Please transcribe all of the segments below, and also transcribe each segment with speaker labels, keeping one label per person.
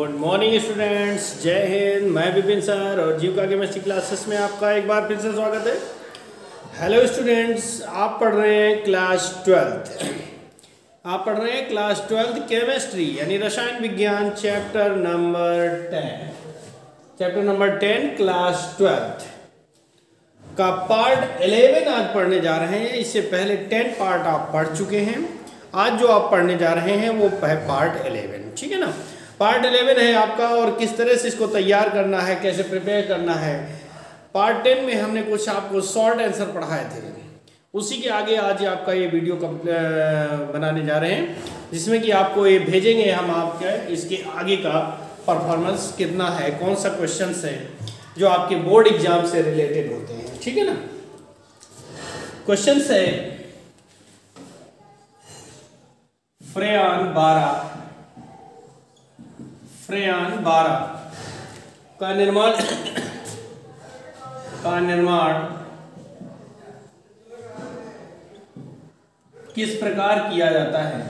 Speaker 1: Good morning students, जय हिंद। मैं Vipin sir और जीव का केमिस्ट्री क्लासेस में आपका एक बार फिर से स्वागत है। हेलो स्टूडेंट्स, आप पढ़ रहे हैं क्लास 12th। आप पढ़ रहे हैं क्लास 12th केमिस्ट्री यानी रसायन विज्ञान चैप्टर नंबर 10 क्लास 12th का पार्ट 11 आज पढ़ने जा रहे हैं। इससे पहले 10 पार्ट आप पढ़ चुके हैं। आज जो आप पढ़ने जा रहे हैं वो है पार्ट 11, ठीक है ना। पार्ट 11 है आपका, और किस तरह से इसको तैयार करना है, कैसे प्रिपेयर करना है। पार्ट 10 में हमने कुछ आपको शॉर्ट आंसर पढ़ाए थे, उसी के आगे आज आपका ये वीडियो बनाने जा रहे हैं, जिसमें कि आपको ये भेजेंगे हम आपके इसके आगे का परफॉर्मेंस कितना है, कौन सा क्वेश्चन है जो आपके बोर्ड एग्जाम से रिलेटेड होते हैं, ठीक है ना। क्वेश्चन है फ्रेयॉन 12 का निर्माण किस प्रकार किया जाता है।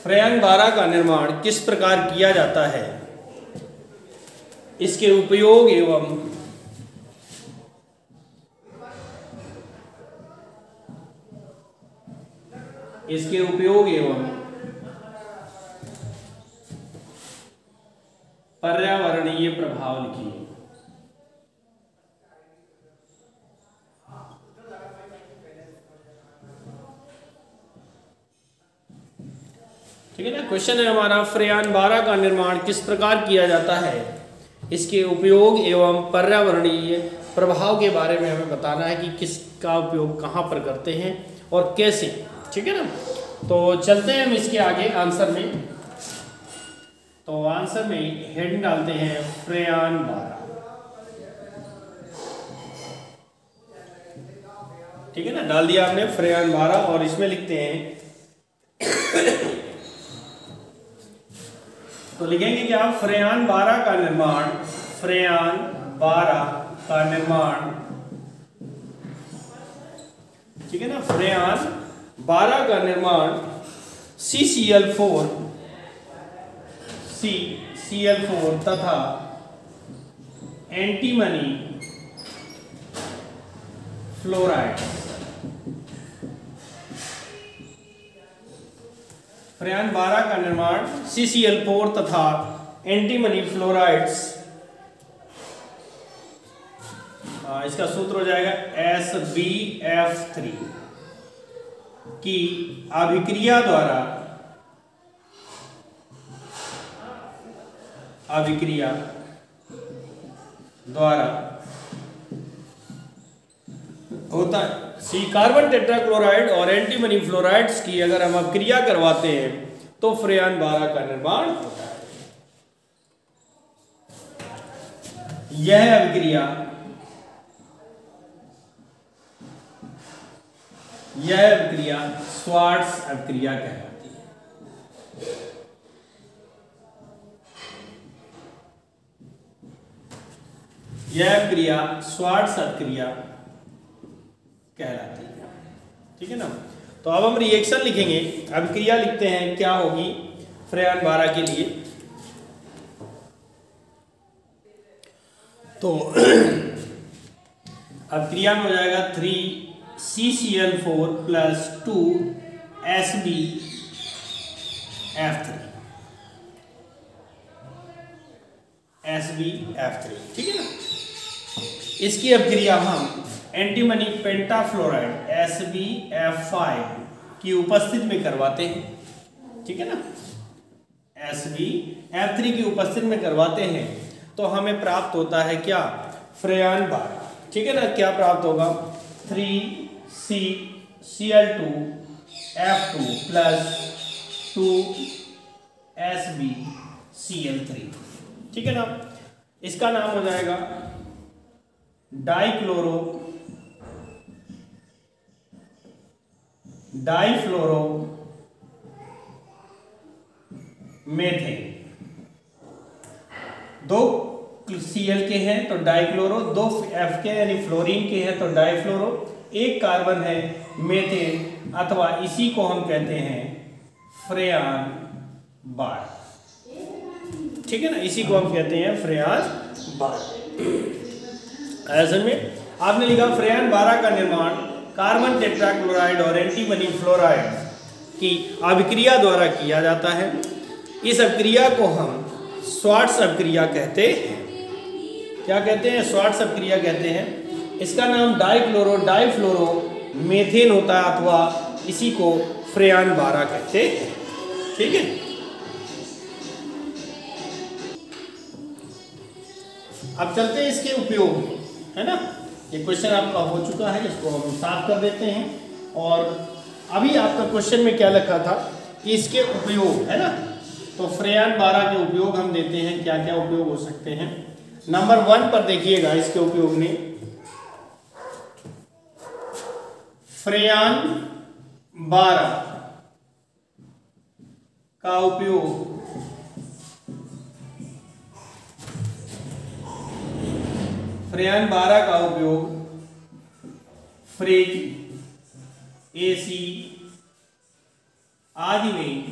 Speaker 1: फ्रेयॉन 12 का निर्माण किस प्रकार किया जाता है, इसके उपयोग एवं पर्यावरणीय प्रभाव लिखिए। ठीक है ना। क्वेश्चन है हमारा, फ्रेयॉन 12 का निर्माण किस प्रकार किया जाता है, इसके उपयोग एवं पर्यावरणीय प्रभाव के बारे में हमें बताना है कि किसका उपयोग कहाँ पर करते हैं और कैसे, ठीक है ना। तो चलते हैं हम इसके आगे आंसर में। तो आंसर में हेडिंग डालते हैं फ्रेयॉन 12, ठीक है ना। डाल दिया आपने फ्रेयॉन 12 और इसमें लिखते हैं तो लिखेंगे क्या, फ्रेयॉन 12 का निर्माण, ठीक है ना। फ्रेयॉन 12 का निर्माण CCl4 तथा एंटीमनी फ्लोराइड, फ्रेयॉन 12 का निर्माण CCl4 तथा एंटीमनी फ्लोराइड्स, इसका सूत्र हो जाएगा SbF3 की अभिक्रिया द्वारा होता है। कार्बन टेट्राक्लोराइड और एंटीमनी फ्लोराइड्स की अगर हम अभिक्रिया करवाते हैं तो फ्रेयॉन 12 का निर्माण होता है। यह अभिक्रिया श्वार्ट्ज अभिक्रिया कहलाती है। यह अभिक्रिया श्वार्ट्ज अभिक्रिया कहलाती है, ठीक है ना। तो अब हम रिएक्शन लिखेंगे, अभिक्रिया लिखते हैं क्या होगी फ्रेयॉन 12 के लिए। तो अभिक्रिया में हो जाएगा 3CCl4 + 2SbF3, ठीक है ना। इसकी अभिक्रिया हम एंटीमनी पेंटाफ्लोराइड SbF5 की उपस्थिति में करवाते हैं, ठीक है ना। SbF3 की उपस्थिति में करवाते हैं तो हमें प्राप्त होता है क्या, फ्रेयॉन 12, ठीक है ना। क्या प्राप्त होगा, 3CCl2F2 + 2SbCl3, ठीक है ना। इसका नाम हो जाएगा डाइफ्लोरोमेथेन। 2 Cl के हैं तो डाइक्लोरो, 2 F के यानी फ्लोरीन के हैं तो डाइफ्लोरो, 1 कार्बन है मेथेन, अथवा इसी को हम कहते हैं फ्रेयान 12। ठीक है ना, इसी को हम कहते हैं फ्रेयान 12। ऐसे में आपने लिखा फ्रेयान 12 का निर्माण कार्बन टेट्राक्लोराइड और एंटीमनी फ्लोराइड की अभिक्रिया द्वारा किया जाता है। इस अभिक्रिया को हम स्वार्ट्स अभिक्रिया कहते हैं। क्या कहते हैं? स्वार्ट्स अभिक्रिया कहते हैं। इसका नाम डाइक्लोरो डाइफ्लोरो मेथेन होता है, अथवा इसी को फ्रेयान 12 कहते हैं। ठीक है, अब चलते हैं इसके उपयोग में, है ना। ये क्वेश्चन आपका हो चुका है, इसको हम साफ कर देते हैं। और अभी आपका क्वेश्चन में क्या लिखा था कि इसके उपयोग, है ना। तो फ्रेयान 12 के उपयोग हम देते हैं, क्या क्या उपयोग हो सकते हैं। नंबर 1 पर देखिएगा इसके उपयोग में, फ्रेयान 12 का उपयोग फ्रेयान 12 का उपयोग फ्रिज, एसी आदि में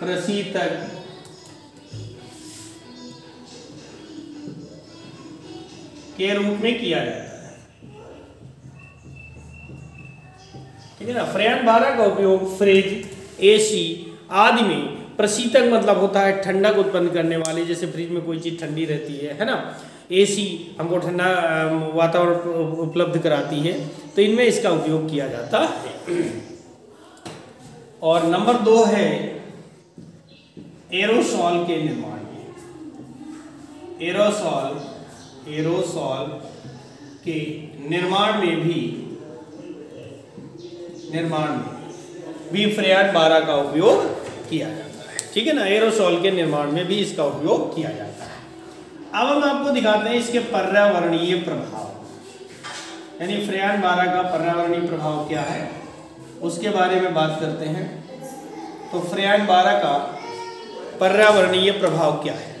Speaker 1: प्रशीतक के रूप में किया जाता है। ठीक है ना। फ्रेयान 12 का उपयोग फ्रिज, एसी आदि में प्रशीतक मतलब होता है ठंडक उत्पन्न करने वाली, जैसे फ्रिज में कोई चीज़ ठंडी रहती है ना। एसी हमको ठंडा वातावरण उपलब्ध कराती है, तो इनमें इसका उपयोग किया जाता है। और नंबर 2 है एरोसॉल के निर्माण में। एरोसॉल के निर्माण में भी फ्रेयान 12 का उपयोग किया जाता है। ठीक है ना, एरोसॉल के निर्माण में भी इसका उपयोग किया जाता है। अब हम आपको दिखाते हैं इसके पर्यावरणीय प्रभाव, यानी फ्रेयान 12 का पर्यावरणीय प्रभाव क्या है, उसके बारे में बात करते हैं। तो फ्रेयान 12 का पर्यावरणीय प्रभाव क्या है।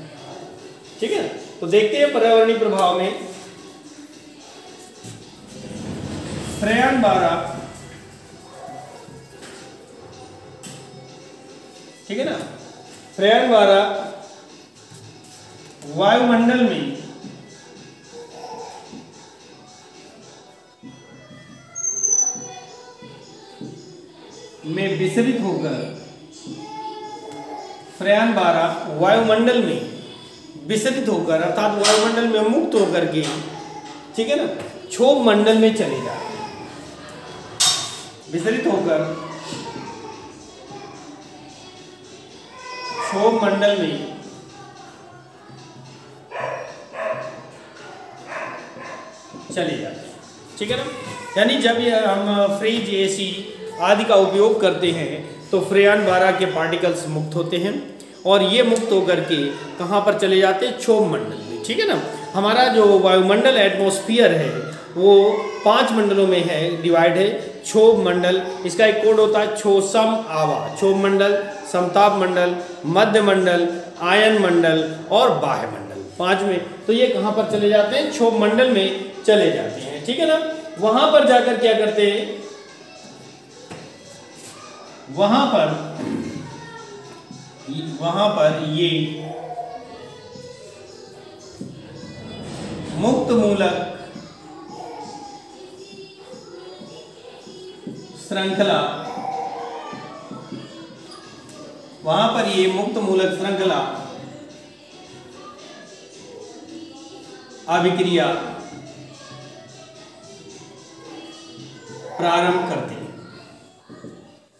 Speaker 1: ठीक है, तो देखते हैं पर्यावरणीय प्रभाव में फ्रेयान 12, ठीक है ना, फ्रेयान 12 वायुमंडल में विसरित होकर, फ्रेयान 12 वायुमंडल में विसरित होकर अर्थात वायुमंडल में मुक्त होकर के, ठीक है ना, क्षोभ मंडल में चले जाते हैं। विसरित होकर क्षोभ मंडल में चले जाते हैं। ठीक है ना, यानी जब ये हम फ्रिज, एसी आदि का उपयोग करते हैं तो फ्रेयान 12 के पार्टिकल्स मुक्त होते हैं, और ये मुक्त होकर के कहाँ पर चले जाते हैं? क्षोभ मंडल में। ठीक है ना, हमारा जो वायुमंडल एटमॉस्फेयर है वो 5 मंडलों में है, डिवाइड है। क्षोभ मंडल, इसका एक कोड होता है क्षोसम आवा। क्षोभ मंडल, समताप मंडल, मध्य मंडल, आयन मंडल और बाह्य मंडल, 5 में। तो ये कहाँ पर चले जाते हैं? क्षोभ मंडल में चले जाते हैं। ठीक है ना, वहां पर जाकर क्या करते हैं? वहां पर ये मुक्त मूलक श्रृंखला, अभिक्रिया प्रारंभ करते हैं।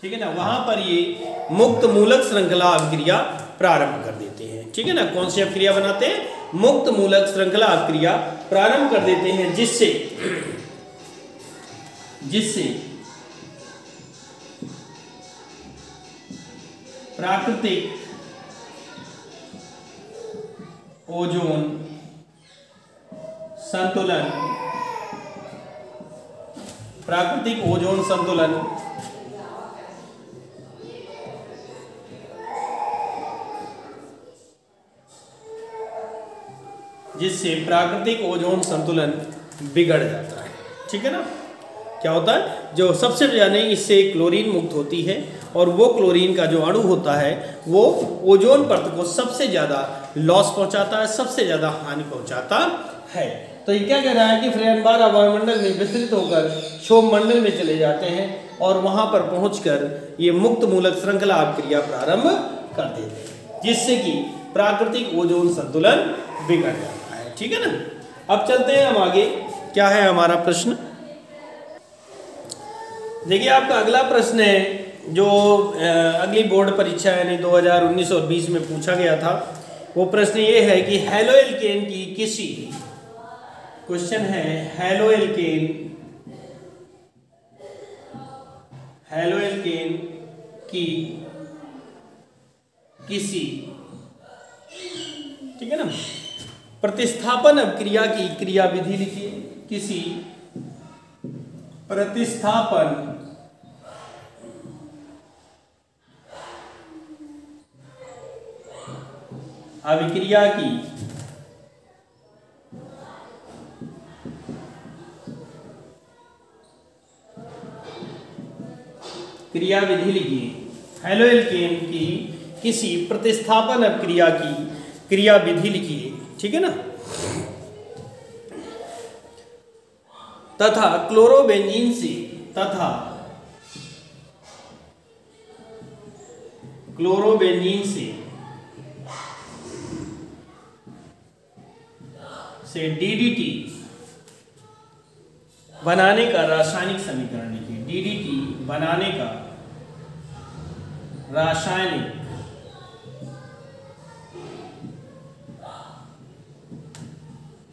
Speaker 1: ठीक है ना, वहां पर ये मुक्त मूलक श्रृंखला अभिक्रिया प्रारंभ कर देते हैं। ठीक है ना, कौन सी अभिक्रिया बनाते हैं? मुक्त मूलक श्रृंखला अभिक्रिया प्रारंभ कर देते हैं, जिससे प्राकृतिक ओजोन संतुलन जिससे प्राकृतिक ओजोन संतुलन बिगड़ जाता है। ठीक है ना। क्या होता है, जो सबसे ज़्यादा इससे क्लोरीन मुक्त होती है और वो क्लोरीन का जो अणु होता है वो ओजोन परत को सबसे ज़्यादा लॉस पहुंचाता है, सबसे ज़्यादा हानि पहुंचाता है। तो ये क्या कह रहा है कि फ्रेयन बार वायुमंडल में विस्तृत होकर क्षोभ मंडल में चले जाते हैं और वहां पर पहुंचकर ये मुक्त मूलक श्रृंखला अभिक्रिया प्रारंभ कर देते हैं, जिससे कि प्राकृतिक ओजोन संतुलन बिगड़ जाता है। ठीक है ना। अब चलते हैं हम आगे। क्या है हमारा प्रश्न, देखिए आपका अगला प्रश्न है जो अगली बोर्ड परीक्षा यानी 2019 और 20 में पूछा गया था। वो प्रश्न ये है कि हेलोएल्केन की किसी, क्वेश्चन है हेलोएल्केन की किसी, ठीक है ना, प्रतिस्थापन अभिक्रिया की क्रियाविधि लिखिए। किसी प्रतिस्थापन अभिक्रिया की क्रियाविधि लिखिए। हेलोएल्केन की किसी प्रतिस्थापन अभिक्रिया की क्रियाविधि लिखिए। ठीक है ना। तथा क्लोरोबेंजीन से, तथा क्लोरोबेंजीन से DDT बनाने का रासायनिक समीकरण लिखिए। DDT बनाने का रासायनिक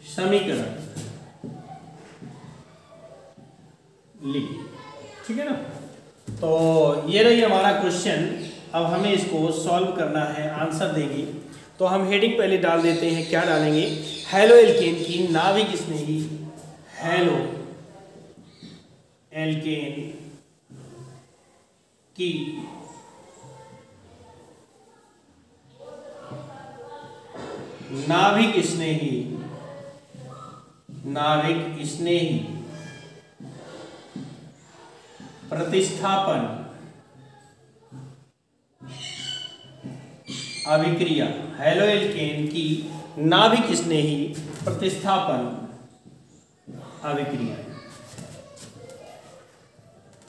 Speaker 1: समीकरण लिखिए। ठीक है ना। तो ये रही हमारा क्वेश्चन। अब हमें इसको सॉल्व करना है, आंसर देंगे। तो हम हेडिंग पहले डाल देते हैं। क्या डालेंगे, हेलोएल्केन की नाभिक स्नेही, हेलोएल्केन की नाभिक स्नेही प्रतिस्थापन अभिक्रिया, हेलोएल्केन की नाभिक स्नेही प्रतिस्थापन अभिक्रिया,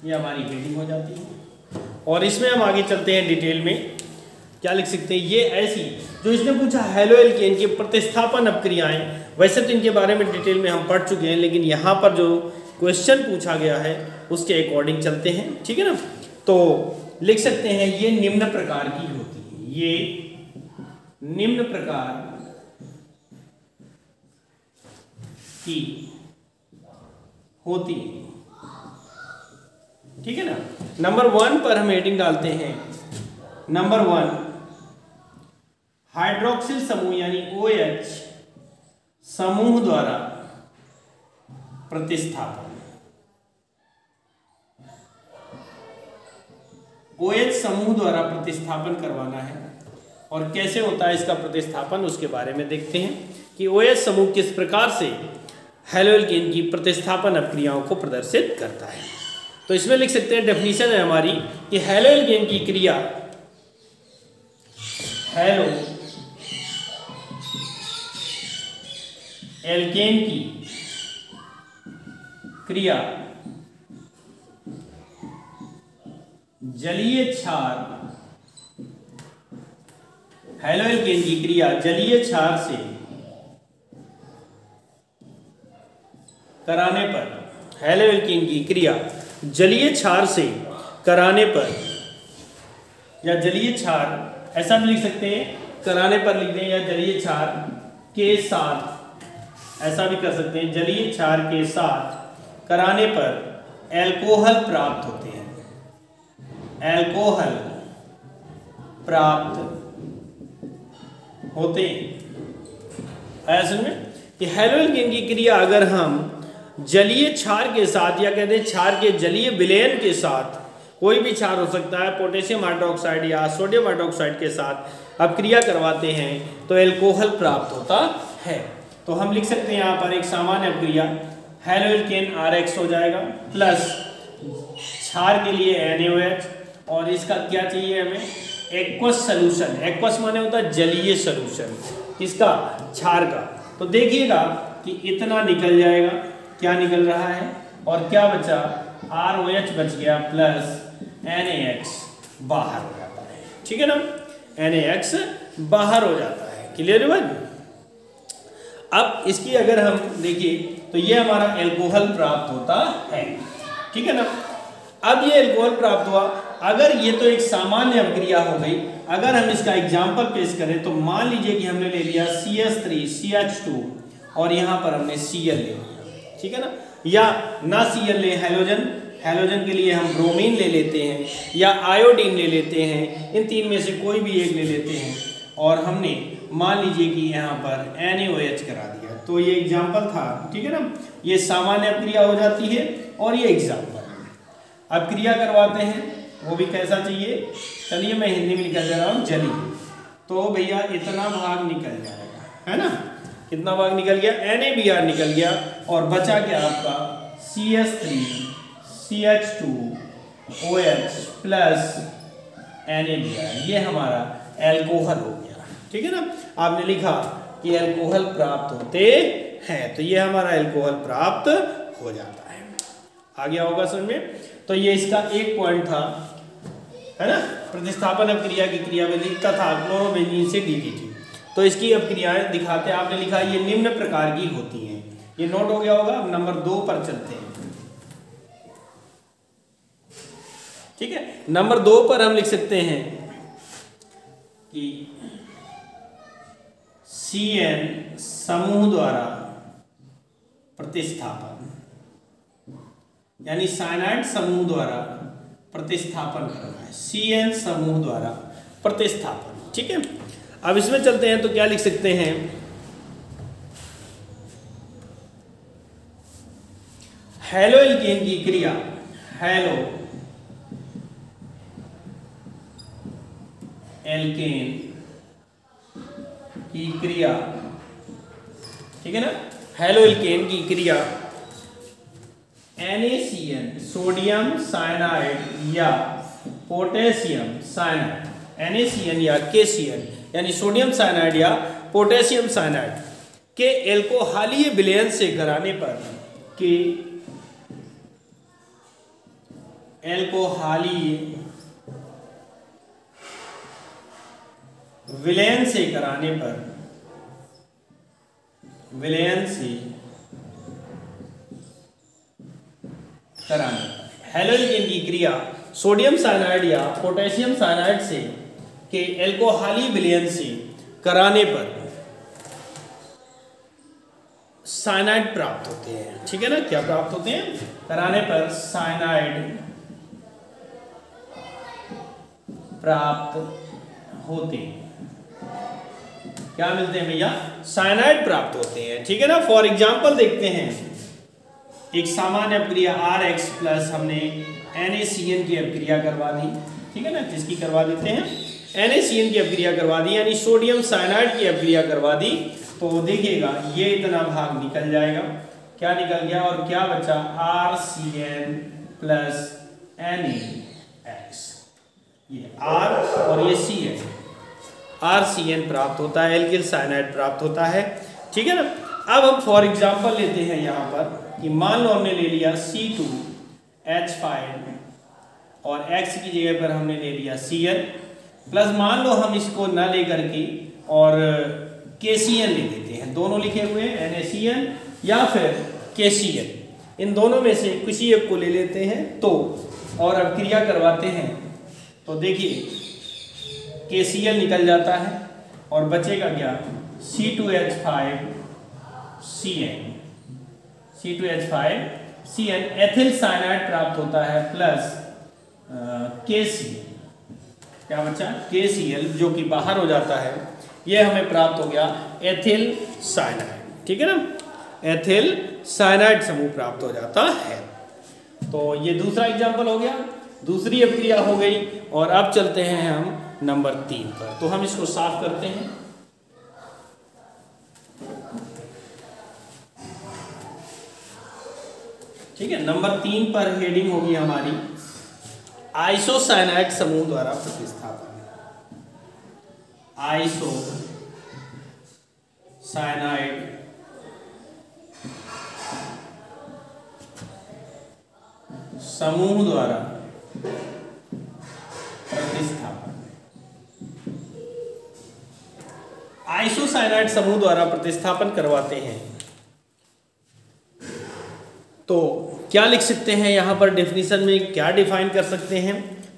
Speaker 1: ये हमारी हेडिंग हो जाती है। और इसमें हम आगे चलते हैं डिटेल में। क्या लिख सकते हैं, ये ऐसी जो इसने पूछा हेलोएल्केन की प्रतिस्थापन अभिक्रियाएं, वैसे तो इनके बारे में डिटेल में हम पढ़ चुके हैं, लेकिन यहाँ पर जो क्वेश्चन पूछा गया है उसके अकॉर्डिंग चलते हैं। ठीक है ना। तो लिख सकते हैं ये निम्न प्रकार की होती है, ये निम्न प्रकार की होती है। ठीक है ना। नंबर 1 पर हम हेडिंग डालते हैं। नंबर 1, हाइड्रोक्सिल समूह यानी OH समूह द्वारा प्रतिस्थापन। OH समूह द्वारा प्रतिस्थापन करवाना है। और कैसे होता है इसका प्रतिस्थापन, उसके बारे में देखते हैं कि OH समूह किस प्रकार से हेलोएल्केन की प्रतिस्थापन अभिक्रियाओं को प्रदर्शित करता है। तो इसमें लिख सकते हैं, डेफिनेशन है हमारी कि हेलोएल्केन की क्रिया, हेलोएल्केन की क्रिया जलीय क्षार, हेलोएल्केन की क्रिया जलीय क्षार से कराने पर, हेलोएल्केन की क्रिया जलीय क्षार से कराने पर, या जलीय क्षार ऐसा भी लिख सकते हैं, कराने पर लिख दें, या जलीय क्षार के साथ ऐसा भी कर सकते हैं, जलीय क्षार के साथ कराने पर एल्कोहल प्राप्त होते हैं, एल्कोहल प्राप्त होते हैं। ऐसे में कि हेलोएल्केन की क्रिया अगर हम जलीय क्षार के साथ, या कहते हैं क्षार के जलीय विलयन के साथ, कोई भी क्षार हो सकता है, पोटेशियम हाइड्रोक्साइड या सोडियम हाइड्रोक्साइड के साथ अब क्रिया करवाते हैं तो एल्कोहल प्राप्त होता है। तो हम लिख सकते हैं यहाँ पर एक सामान्य अपक्रिया हेलो एल्केन RH हो जाएगा प्लस क्षार के लिए NaOH, और इसका क्या चाहिए हमें, एक्वस सोल्यूशन। एक्वस माने होता है जलीय सोल्यूशन, किसका, क्षार का। तो देखिएगा कि इतना निकल जाएगा, क्या निकल रहा है, और क्या बचा, ROH बच गया प्लस NaX बाहर हो जाता है, ठीक है ना, NaX बाहर हो जाता है। क्लियर है भाई। अब इसकी अगर हम देखिए तो ये हमारा एल्कोहल प्राप्त होता है, ठीक है ना। अब ये एल्कोहल प्राप्त हुआ, अगर ये तो एक सामान्य अपक्रिया हो गई, अगर हम इसका एग्जाम्पल पेश करें तो मान लीजिए कि हमने ले लिया CH3CH2 और यहाँ पर हमने Cl ले लिया, ठीक है ना, या ना Cl ले हैलोजन, हैलोजन के लिए हम ब्रोमीन ले लेते हैं या आयोडीन ले लेते हैं, इन तीन में से कोई भी एक ले लेते हैं, और हमने मान लीजिए कि यहाँ पर NaOH करा दिया। तो ये एग्जाम्पल था, ठीक है ना, ये सामान्य अपक्रिया हो जाती है और ये एग्जाम्पल है। अपक्रिया करवाते हैं, वो भी कैसा चाहिए, चलिए मैं हिंदी में निकल जा रहा हूँ, जली। तो भैया इतना भाग निकल जाएगा, है ना, कितना भाग निकल गया, NaBr निकल गया, और बचा क्या आपका CH3CH2OH प्लस NaBr, ये हमारा एल्कोहल हो गया, ठीक है ना। आपने लिखा कि एल्कोहल प्राप्त होते हैं, तो ये हमारा एल्कोहल प्राप्त हो जाता है। आ गया होगा समझ में। तो ये इसका एक पॉइंट था, है ना, प्रतिस्थापन अपक्रिया की क्रियाविधि तथा क्लोरोबेंजीन से DDT। तो इसकी अपक्रियाएं दिखाते, आपने लिखा ये निम्न प्रकार की होती हैं, ये नोट हो गया होगा। अब नंबर 2 पर चलते हैं, ठीक है। नंबर 2 पर हम लिख सकते हैं कि CN समूह द्वारा प्रतिस्थापन, यानी साइनाइड समूह द्वारा प्रतिस्थापन करना है, CN समूह द्वारा प्रतिस्थापन, ठीक है। अब इसमें चलते हैं तो क्या लिख सकते हैं, हेलो एल्केन की क्रिया, हेलो एल्केन की क्रिया, ठीक है ना, हेलो एल्केन की क्रिया NaCN सोडियम साइनाइड या पोटेशियम साइनाइड, NaCN या KCN यानी सोडियम साइनाइड या पोटेशियम साइनाइड के एल्कोहलीय विलयन से कराने पर, के एल्कोहलीय विलयन से कराने पर, विलयन से कराने पर हेलो एल्केन की क्रिया सोडियम साइनाइड या पोटेशियम साइनाइड से के एल्कोहलीय विलयन से कराने पर साइनाइड प्राप्त होते हैं, ठीक है ना। क्या प्राप्त होते हैं, कराने पर साइनाइड प्राप्त होते हैं। क्या मिलते हैं भैया, साइनाइड प्राप्त होते हैं, ठीक है ना। फॉर एग्जाम्पल देखते हैं, एक सामान्य अपक्रिया RH प्लस हमने NaCN की अपक्रिया करवा दी, ठीक है ना, किसकी करवा देते हैं, NaCN की अपक्रिया करवा दी, यानी सोडियम साइनाइड की अपक्रिया करवा दी। तो देखिएगा ये इतना भाग निकल जाएगा, क्या निकल गया, और क्या बचा, RCN प्लस NaX, ये R और ये CN, RCN प्राप्त होता है, एल्किल साइनाइड प्राप्त होता है, ठीक है ना। अब हम फॉर एग्जाम्पल लेते हैं यहाँ पर कि मान लो हमने ले लिया C2H5 और X की जगह पर हमने ले लिया Cl, प्लस मान लो हम इसको न लेकर के और KCl ले लेते हैं, दोनों लिखे हुए हैं NaCN या फिर KCl, इन दोनों में से किसी एक को ले लेते हैं तो, और अब क्रिया करवाते हैं तो देखिए KCl निकल जाता है और बचेगा क्या, C2H5CN एथिल साइनाइड प्राप्त होता है प्लस KCl, क्या बचा, KCl जो कि बाहर हो जाता है, ये हमें प्राप्त हो गया एथिल साइनाइड, ठीक है ना, एथिल साइनाइड समूह प्राप्त हो जाता है। तो ये दूसरा एग्जाम्पल हो गया, दूसरी अपक्रिया हो गई। और अब चलते हैं हम नंबर 3 पर, तो हम इसको साफ करते हैं। ठीक है। नंबर 3 पर हेडिंग होगी हमारी आइसोसाइनाइड समूह द्वारा प्रतिस्थापन। आइसोसाइनाइड समूह द्वारा प्रतिस्थापन। आइसोसाइनाइड समूह द्वारा प्रतिस्थापन करवाते हैं तो क्या लिख सकते हैं यहाँ पर डेफिनेशन में क्या डिफाइन कर सकते हैं।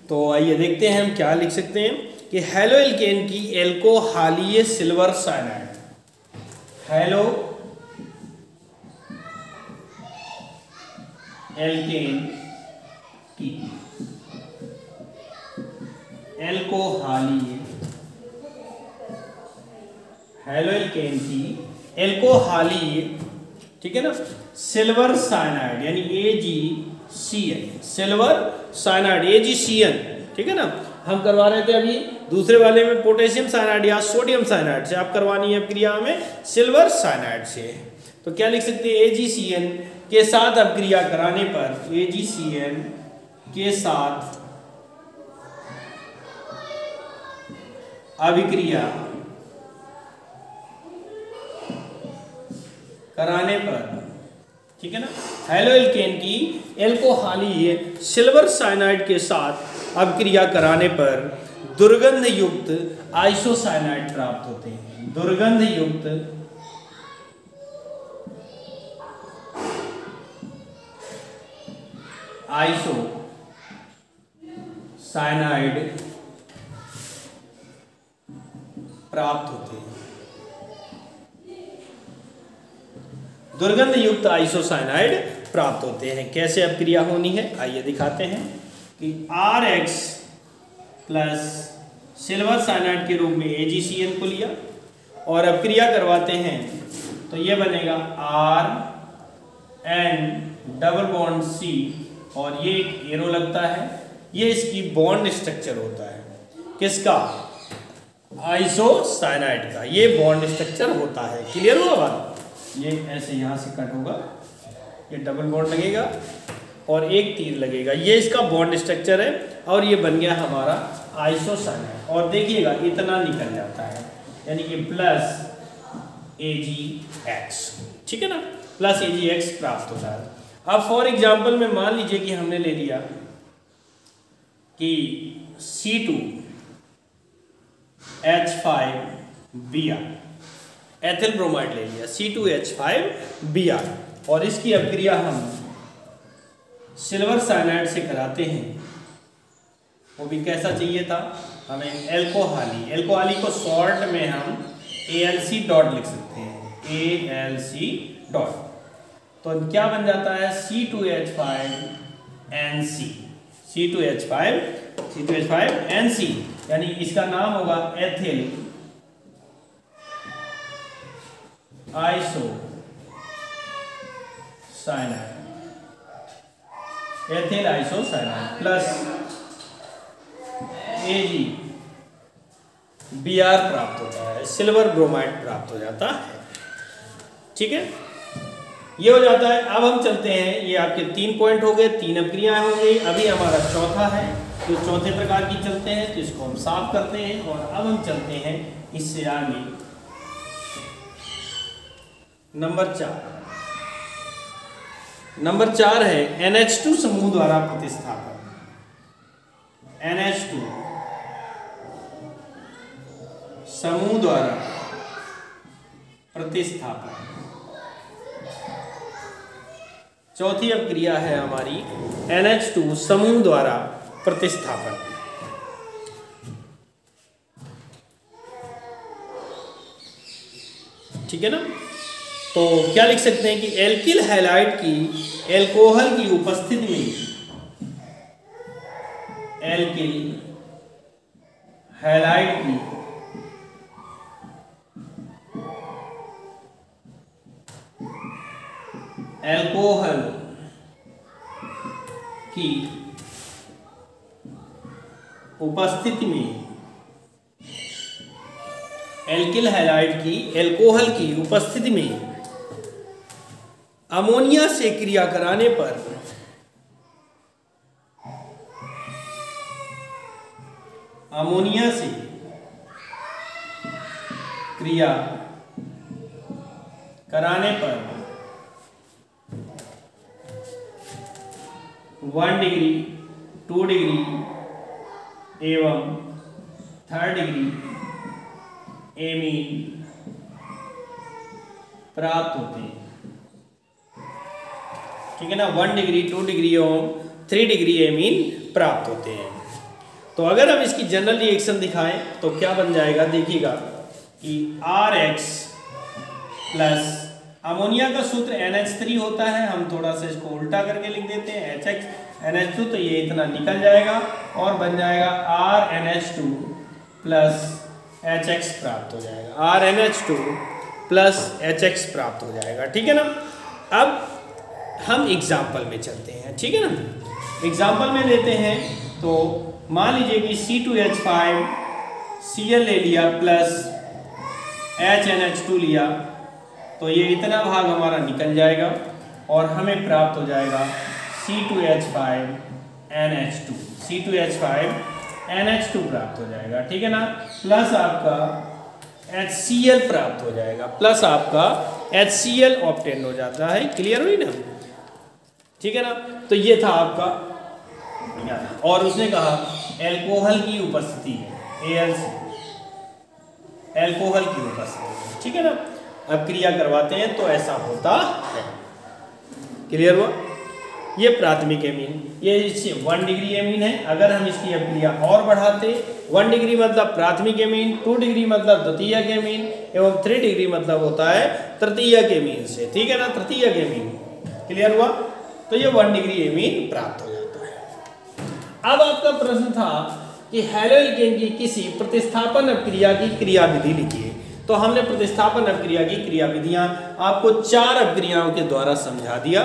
Speaker 1: तो आइए देखते हैं हम क्या लिख सकते हैं कि हेलो एल्केन की एल्कोहालीय सिल्वर साइनाइड, हेलो एल्केन की एल्कोहालीय, हेलो एल्केन की एल्कोहालीय, ठीक है ना, सिल्वर साइनाइड यानी AgCN, सिल्वर साइनाइड AgCN, ठीक है ना। हम करवा रहे थे अभी दूसरे वाले में पोटेशियम साइनाइड या सोडियम साइनाइड से, आप करवानी है क्रिया में सिल्वर साइनाइड से। तो क्या लिख सकते हैं, AgCN के साथ अभिक्रिया कराने पर, AgCN के साथ अभिक्रिया कराने पर, ठीक है ना, हेलो एल्केन की एल्कोहालीय सिल्वर साइनाइड के साथ अभिक्रिया कराने पर दुर्गंध युक्त आइसोसाइनाइड प्राप्त होते हैं। दुर्गंध युक्त आइसोसाइनाइड प्राप्त होते हैं। दुर्गंध युक्त आइसोसाइनाइड प्राप्त होते हैं। कैसे अभिक्रिया होनी है आइए दिखाते हैं कि RX प्लस सिल्वर साइनाइड के रूप में AgCN को लिया और अभिक्रिया करवाते हैं तो ये बनेगा RN डबल बॉन्ड C और ये एक एरो लगता है, ये इसकी बॉन्ड स्ट्रक्चर होता है। किसका, आइसोसाइनाइड का ये बॉन्ड स्ट्रक्चर होता है। क्लियर हुआ बात। ये ऐसे यहाँ से कट होगा, ये डबल बॉन्ड लगेगा और एक तीर लगेगा, ये इसका बॉन्ड स्ट्रक्चर है और ये बन गया हमारा आइसोसाइनाइड। और देखिएगा इतना निकल जाता है यानी कि प्लस AgX, ठीक है ना, प्लस AgX प्राप्त होता है। अब फॉर एग्जाम्पल में मान लीजिए कि हमने ले लिया कि C2H5Br, एथिल ब्रोमाइड ले लिया C2H5Br और इसकी अभिक्रिया हम सिल्वर साइनाइड से कराते हैं। वो भी कैसा चाहिए था हमें, एल्कोहाली। एल्कोहाली को शॉर्ट में हम ALC डॉट लिख सकते हैं, ALC डॉट। तो क्या बन जाता है, C2H5NC, C2H5NC यानी इसका नाम होगा ethyl isocyanide, ethyl isocyanide plus AgBr प्राप्त होता है, सिल्वर ब्रोमाइड प्राप्त हो जाता है। ठीक है, ये हो जाता है। अब हम चलते हैं, ये आपके 3 पॉइंट हो गए, 3 अभिक्रियाएं हो गई। अभी हमारा चौथा है, तो चौथे प्रकार की चलते हैं, तो इसको हम साफ करते हैं और अब हम चलते हैं इससे आगे। नंबर 4 है NH2 समूह द्वारा प्रतिस्थापन। NH2 समूह द्वारा प्रतिस्थापन, चौथी अभिक्रिया है हमारी NH2 समूह द्वारा प्रतिस्थापन। ठीक है ना, तो क्या लिख सकते हैं कि एल्किल हैलाइड की एल्कोहल की उपस्थिति में, एल्किल हैलाइड की एल्कोहल की उपस्थिति में, एल्किल हैलाइड की एल्कोहल की उपस्थिति में अमोनिया से क्रिया कराने पर अमोनिया से क्रिया कराने पर 1 डिग्री 2 डिग्री एवं 3rd डिग्री एमीन प्राप्त होते हैं। ठीक है ना, 1 डिग्री 2 डिग्री एवं 3 डिग्री एमीन प्राप्त होते हैं। तो अगर हम इसकी जनरल रिएक्शन दिखाएं तो क्या बन जाएगा, देखिएगा कि RH प्लस अमोनिया का सूत्र NH3 होता है, हम थोड़ा सा इसको उल्टा करके लिख देते हैं HX NH2, तो ये इतना निकल जाएगा और बन जाएगा RNH2 प्लस HX प्राप्त हो जाएगा, RNH2 प्लस HX प्राप्त हो जाएगा। ठीक है ना, अब हम एग्जाम्पल में चलते हैं। ठीक है ना, एग्जाम्पल में लेते हैं तो मान लीजिए कि C2H5Cl ले लिया प्लस HNH2 लिया, तो ये इतना भाग हमारा निकल जाएगा और हमें प्राप्त हो जाएगा C2H5NH2 प्राप्त हो जाएगा। ठीक है ना, प्लस आपका HCl प्राप्त हो जाएगा, प्लस आपका HCl ऑब्टेन हो जाता है। क्लियर हुई ना? ठीक है ना, तो ये था आपका, और उसने कहा एल्कोहल की उपस्थिति है, ALC एल्कोहल की उपस्थिति। ठीक है ना, अब क्रिया करवाते हैं तो ऐसा होता है। क्लियर हुआ? ये प्राथमिक एमीन, ये इससे 1 डिग्री एमीन है। अगर हम इसकी अब क्रिया और बढ़ाते, 1 डिग्री मतलब प्राथमिक एमीन, 2 डिग्री मतलब द्वितीयक एमीन एवं 3 डिग्री मतलब होता है तृतीयक एमीन से। ठीक है ना, तृतीयक एमीन। क्लियर हुआ? तो ये 1 डिग्री एमीन प्राप्त हो जाता है। अब आपका प्रश्न था कि हैलोइल्केन की किसी प्रतिस्थापन अपक्रिया की क्रिया विधि लिखिए। तो हमने प्रतिस्थापन अपक्रिया की क्रिया विधियां आपको 4 अपक्रियाओं के द्वारा समझा दिया।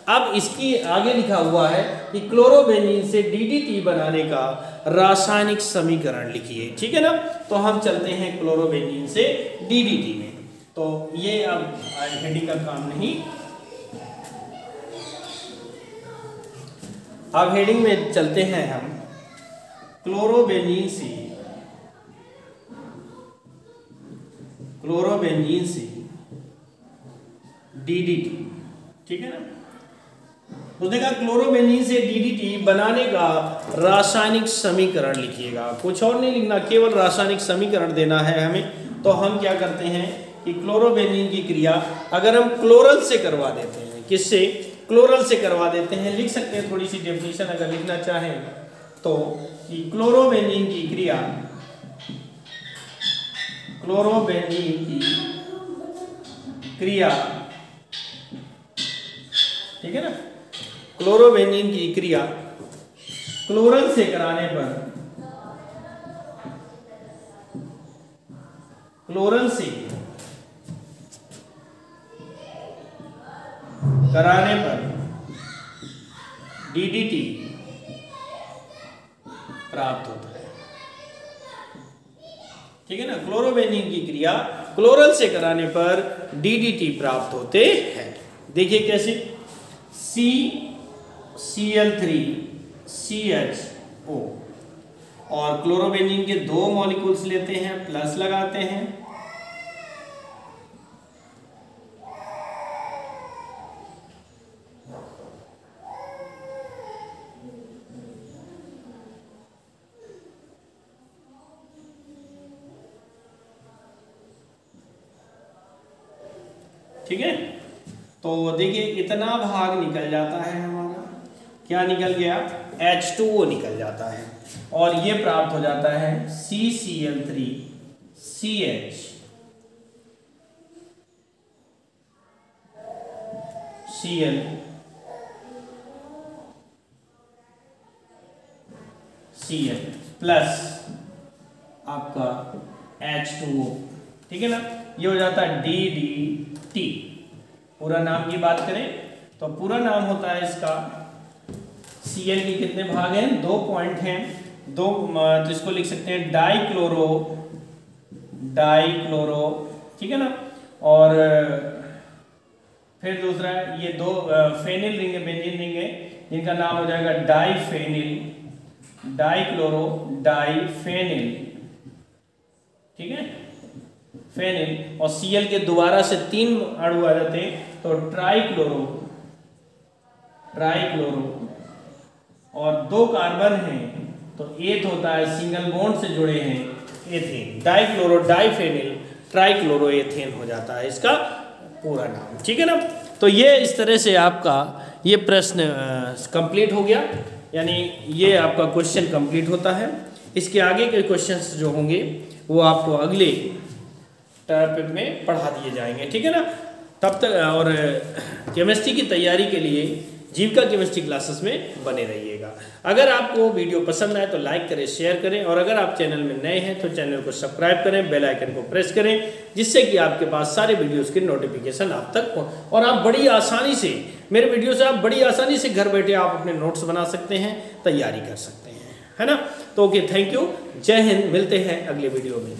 Speaker 1: अब इसकी आगे लिखा हुआ है कि क्लोरोबेंजीन से DDT बनाने का रासायनिक समीकरण लिखिए। ठीक है ना, तो हम चलते हैं क्लोरोबेंजीन से DDT में। तो ये अब हेडिंग का काम नहीं, अब हेडिंग में चलते हैं हम क्लोरोबेंजीन से DDT। ठीक है ना, उसने कहा क्लोरोबेंजीन से DDT बनाने का रासायनिक समीकरण लिखिएगा। कुछ और नहीं लिखना, केवल रासायनिक समीकरण देना है हमें। तो हम क्या करते हैं कि क्लोरोबेंजीन की क्रिया अगर हम क्लोरल से करवा देते हैं, किससे? क्लोरल से करवा देते हैं। लिख सकते हैं थोड़ी सी डेफिनेशन अगर लिखना चाहें तो, कि क्लोरोबेंजीन की क्रिया, ठीक है ना, क्लोरोबेंजीन की क्रिया क्लोरल से कराने पर, DDT प्राप्त होता है। ठीक है ना, क्लोरोबेंजीन की क्रिया क्लोरल से कराने पर DDT प्राप्त होते हैं। देखिए कैसे, CCl3CHO और क्लोरोबेंजीन के 2 मॉलिक्यूल्स लेते हैं, प्लस लगाते हैं, ठीक है। तो देखिए इतना भाग निकल जाता है हमारा, क्या निकल गया? H2O निकल जाता है और ये प्राप्त हो जाता है CCl3CHCl प्लस आपका H2O। ठीक है ना, ये हो जाता है DDT। पूरा नाम की बात करें तो पूरा नाम होता है इसका, Cl के कितने भाग हैं? 2 पॉइंट हैं, 2, तो इसको लिख सकते हैं डाइक्लोरो, ठीक है ना, और फिर दूसरा ये दो फेनिल रिंग है, बेंजीन रिंग है, जिनका नाम हो जाएगा डाइफेनिल, डाइक्लोरो डाइफेनिल, ठीक है, फेनिल। और Cl के दोबारा से 3 अणु आ जाते हैं तो ट्राइक्लोरो, ट्राइक्लोरो, और 2 कार्बन हैं तो एथ होता है, सिंगल बॉन्ड से जुड़े हैं, ethane. Dichloro diphenyl trichloro ethane हो जाता है इसका पूरा नाम, ठीक है ना। तो ये इस तरह से आपका ये प्रश्न कंप्लीट हो गया, यानी ये आपका क्वेश्चन कंप्लीट होता है। इसके आगे के क्वेश्चंस जो होंगे वो आपको अगले टॉपिक में पढ़ा दिए जाएंगे, ठीक है ना। तब तक और केमिस्ट्री की तैयारी के लिए जीविका केमिस्ट्री क्लासेस में बने रहिएगा। अगर आपको वीडियो पसंद आए तो लाइक करें, शेयर करें, और अगर आप चैनल में नए हैं तो चैनल को सब्सक्राइब करें, बेल आइकन को प्रेस करें, जिससे कि आपके पास सारे वीडियोस के नोटिफिकेशन आप तक और आप बड़ी आसानी से मेरे वीडियो से आप बड़ी आसानी से घर बैठे आप अपने नोट्स बना सकते हैं, तैयारी कर सकते हैं, है ना। तो ओके, थैंक यू, जय हिंद, मिलते हैं अगले वीडियो में।